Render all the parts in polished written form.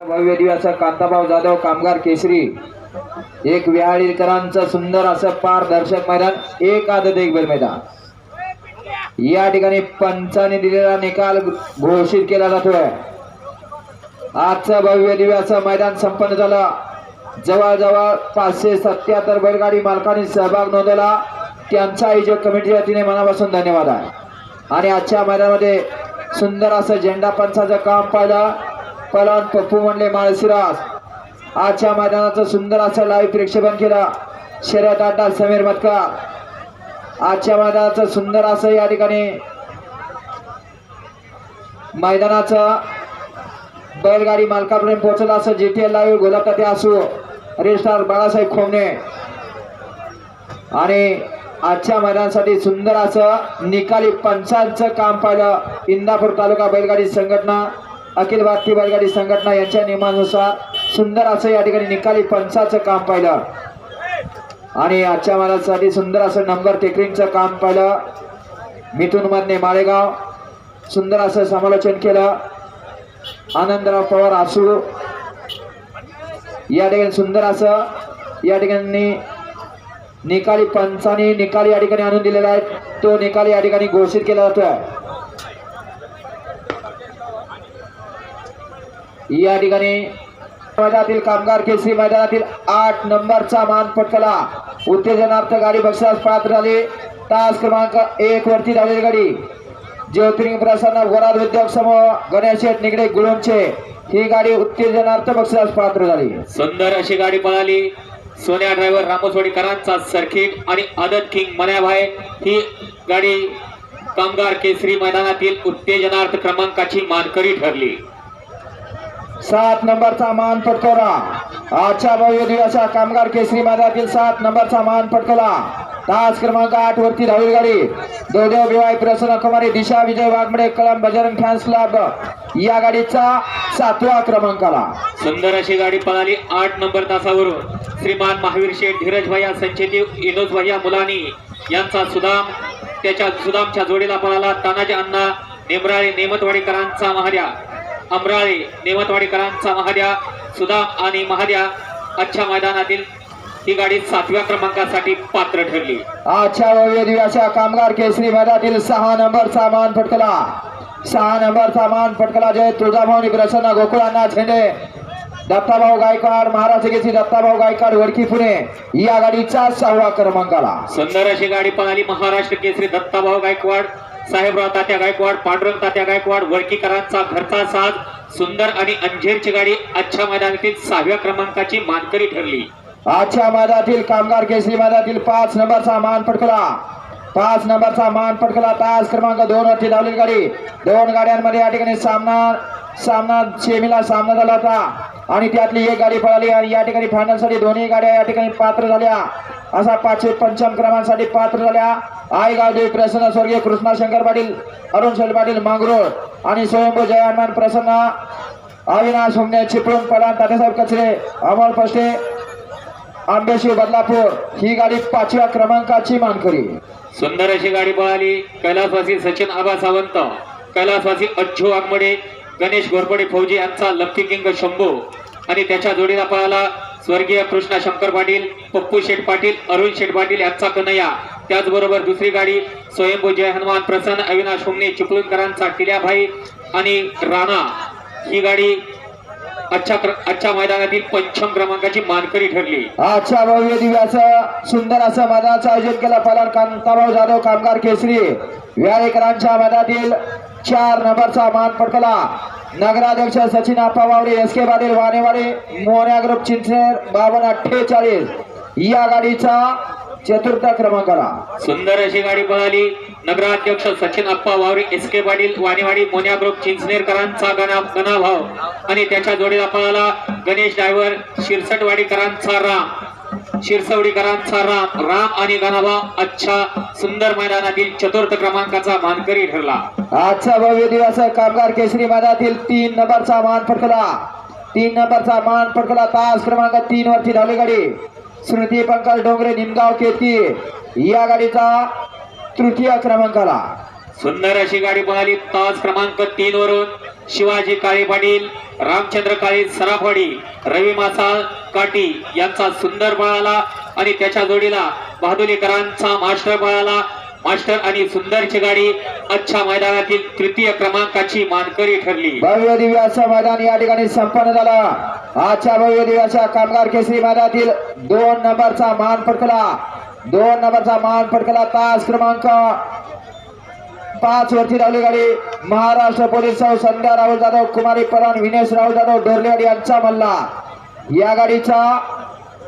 भव्य दिव्याचा कांताभाऊ जाधव कामगार केसरी एक विहाळीकरांचं सुंदर असं पारदर्शक मैदान एक आदत एक बैल मैदान या ठिकाणी पंचाने दिलेला निकाल घोषित केला जातोय। आजचं भव्य दिव्याचं मैदान संपन्न झालं। जवळजवळ 577 बैलगाडी मालकांनी सहभाग नोंदवला, त्यांचा आयोजक कमिटीच्या वतीने मनापासून धन्यवाद आहे। आणि आजच्या मैदानामध्ये सुंदर असं झेंडा पंचाचं काम पाहिलं पलान पप्पू म्हणले माळशिरास। आजच्या मैदानाचं सुंदर असं लाईव्ह प्रेक्षेपण केलं शर्यत अड्डा समीर मतकार। आजच्या मैदानाचं सुंदर असं या ठिकाणी मैदानाचं बैलगाडी मालकापर्यंत पोहोचलं असं जीटीएल लाईव्ह गोलापते असू रजिस्ट्रार बाळासाहेब खोमणे। आणि आजच्या मैदानासाठी सुंदर असं निकाली पंचांचं काम पाहिलं इंदापूर तालुका बैलगाडी संघटना अखिल भारतीय बैलगाडी संघटना यांच्या नियमानुसार सुंदर असं या ठिकाणी निकाली पंचाचं काम पाहिलं। आणि आजच्या मैदानासाठी सुंदर असं नंबर टेकरिंगचं काम पाहिलं मिथुन मधने माळेगाव। सुंदर असं समालोचन केलं आनंदराव पवार आसू। या ठिकाणी सुंदर असं या ठिकाणी निकाली पंचाने निकाल या ठिकाणी आणून दिलेला आहे, तो निकाल या ठिकाणी घोषित केला जातोय। या ठिकाणी मैदानातील कामगार केसरी मैदानातील 8 नंबरचा मान पटकला उत्तेजनार्थ गाडी बक्षीस पात्र झाली। तास क्रमांक 1 वरती धावलेली गाडी ज्योतिर्लिंग प्रसन्न वराद उद्योग समूह गणेश निगडे गुळूंचे ही गाडी उत्तेजनार्थ बक्षीस पात्र झाली। सुंदर अशी गाडी पळाली। सोन्या ड्रायव्हर रामोसवाडीकरांचा सर्किट आणि आदत किंग मन्याभाई ही गाडी कामगार केसरी मैदानातील उत्तेजनार्थ क्रमांकाची मानकरी ठरली। 7 नंबरचा मान पटकवला आजच्या भव्य दिवसाच्या कामगार केसरी मैदानातील 7 नंबरचा मान पटकवला तास क्रमांक 8 वरती धावलेली गाडी देवदेव बिवाई प्रसन्न कुमारी दिशा विजय वाघमडे कळंब बजरंग फॅन्स क्लब या गाडीचा 7वा क्रमांक आला। सुंदर अशी गाडी पळाली 8 नंबर तासावरून श्रीमान महावीर शेठ धीरज भैया संचेती विनोद भैया मुलानी यांचा सुदाम त्याच्या सुदामच्या जोडीला पळाला तानाजी अण्णा नेमराळे नेमतवाडीकरांचा महाद्या अमराळे नेमतवाडीकरांचा महाद्या सुदाम आणि महाद्या आजच्या मैदानातील ही गाडी 7व्या क्रमांकासाठी पात्र ठरली। आजच्या भव्य दिवसाच्या कामगार केसरी मैदानातील 6 नंबरचा मान पटकला 6 नंबरचा मान पटकला जय तुळजाभवानी प्रसन्न गोकुळांना झेंडे दत्ताभाऊ गायकवाड महाराष्ट्र केसरी दत्ताभाऊ गायकवाड वडकी पुणे या गाडीचा 6वा क्रमांक आला। सुंदर अशी गाडी पळाली महाराष्ट्र केसरी दत्ताभाऊ गायकवाड साहेबराव तात्या गायकवाड पांडुरंग तात्या गायकवाड वडकीकरांचा घरचा साज सुंदर आणि अंजेरची गाडी आजच्या मैदानातील 6व्या क्रमांकाची मानकरी ठरली। आजच्या मैदानातील कामगार केसरी मैदानातील 5 नंबरचा मान पटकला 5 नंबरचा मान पटकला तास क्रमांक 2 वरती धावलेली गाडी 2 गाड्यांमध्ये या ठिकाणी सामना सेमीला सामना झाला होता आणि त्यातली एक गाडी पळाली आणि या ठिकाणी फायनल साठी दोन्ही गाड्या या ठिकाणी पात्र झाल्या असा 5वे पंचम क्रमांकासाठी पात्र झाल्या। आईगाव देवी प्रसन्न स्वर्गीय कृष्णा शंकर पाटील अरुण शैल पाटील मांगरोळ आणि स्वयंभू जय हनुमान प्रसन्न अविनाश हुमणे चिपळूण पलान तात्यासाहेब कचरे अमोल पष्टे आंबेशी बदलापूर ही गाडी 5व्या क्रमांकाची मानकरी। सुंदर अशी गाडी पळाली कैलासवासी सचिन आबा सावंत कैलासवासी अज्जू वाघमडे गणेश घोरपडे फौजी यांचा लक्की किंग शंभू आणि त्याच्या जोडीला पळाला स्वर्गीय कृष्णा शंकर पाटील पप्पू शेठ पाटील अरुण शेठ पाटील यांचा कन्हैया। त्याचबरोबर दुसरी गाडी स्वयंभू जय हनुमान प्रसन्न अविनाश हुमणे चिपळूणकरांचा टिल्याभाई आणि राणा ही गाडी आजच्या मैदानातील 5म क्रमांकाची मानकरी ठरली। आजच्या भव्य दिव्याचं सुंदर असं मैदानाचं आयोजन केलं पलान कांताभाऊ जाधव कामगार केसरी व्याळेकरांच्या मैदानातील 4 नंबरचा मान पटकला नगराध्यक्ष सचिन आप्पा वावडे एसके पाटील वानेवाडी मोन्या ग्रुप चिंचनेर 5248 या गाडीचा 4था क्रमांक आला। सुंदर अशी गाडी पळाली नगराध्यक्ष सचिन आप्पा वावरे एसके पाटील वानेवाडी मोन्या ग्रुप चिंचनेरकरांचा गणाभाव आणि त्याच्या जोडीला पळाला गणेश ड्रायव्हर शिरसटवाडीकरांचा राम शिरसवडीकरांचा राम आणि गणाभाव आजच्या सुंदर मैदानातील 4th क्रमांकाचा मानकरी ठरला। आजचा भव्य दिवस कामगार केसरी मैदानातील 3 नंबरचा मान पटकला 3 नंबरचा मान पटकला तास क्रमांक 3 वरती धावली गाडी स्मृती पंकज डोंगरे निमगाव केती या गाडीचा 3य क्रमांक आला। सुंदर अशी गाडी पळाली तास क्रमांक 3 वरून शिवाजी काळे पाटील, रामचंद्र काळे सराफवाडी, रवी मासाळ काटी यांचा सुंदर पळाला आणि त्याच्या जोडीला बहादुलीकरांचा मास्टर पळाला. मास्टर आणि सुंदरची गाडी अच्छा मैदानातील तृतीय क्रमांकाची मानकरी ठरली. भव्य दिव्य असं मैदान या ठिकाणी संपन्न झालं. आजच्या भव्य दिव्याच्या कामगार केसरी मैदानातील 2 नंबरचा मान पटकला. 2 नंबरचा मान पटकला. तास क्रमांक 5 वरती धावली गाडी महाराष्ट्र पोलीस संध्या राहुल जाधव, कुमारी परान, विनेश राहुल जाधव, डोरलेवाडी यांचा मल्ला या गाडीचा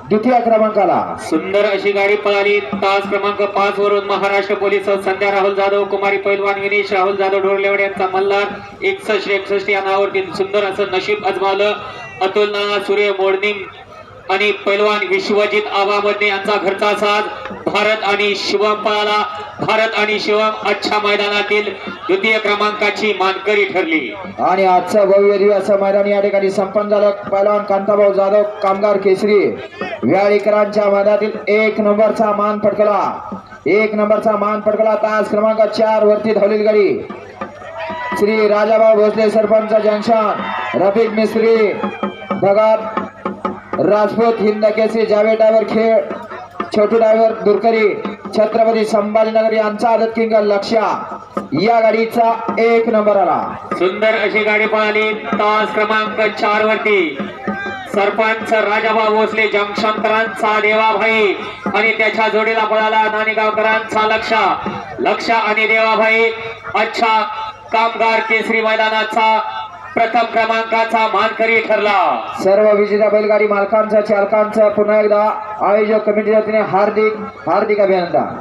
द्वितीय क्रमांकाला. सुंदर अशी गाडी पळाली. तास क्रमांक 5 वरून महाराष्ट्र पोलीस संध्या राहुल जाधव, कुमारी पैलवान, विनेश राहुल जाधव, डोरलेवाडी यांचा मल्हार 61 या नावावरती सुंदर असं नशीब आजमावलं. अतुल नाना, सूर्य मोडणी आणि पैलवान विश्वजित आबामधने यांचा घरचा साज. भारत आणि शिवम पळाला. भारत आणि शिवम अच्छा मैदानातील द्वितीय क्रमांकाची मानकरी ठरली. आणि आजचं भव्य दिव्य असं मैदान या ठिकाणी संपन्न झालं. पैलवान कांताभाऊ जाधव कामगार केसरी व्याळीकरांच्या मैदानातील 1 नंबरचा मान पटकला. 1 नंबरचा मान पटकला. तास क्रमांक 4 वरती धावलेली गाडी श्री राजाभाऊ भोसले सरपंच जंक्शन, रफिक मिस्त्री भगत राजपूत, हिंद केसरी जावेद ड्रायव्हर खेळ, छोटू ड्रायव्हर दुरकरी, छत्रपती संभाजीनगर यांचा आदत किंग लक्ष्या या गाडीचा 1 नंबर आला. सुंदर अशी गाडी पळाली. तास क्रमांक 4 वरती सरपंच राजाभाऊ भोसले जंक्शनकरांचा देवाभाई आणि त्याच्या जोडीला पळाला नाणेगावकरांचा लक्ष्या आणि देवाभाई. अच्छा कामगार केसरी मैदानाचा प्रथम क्रमांकाचा मानकरी ठरला. सर्व विजेत्या बैलगाडी मालकांचं, चालकांचं पुन्हा एकदा आयोजक कमिटीच्या वतीने हार्दिक अभिनंदन.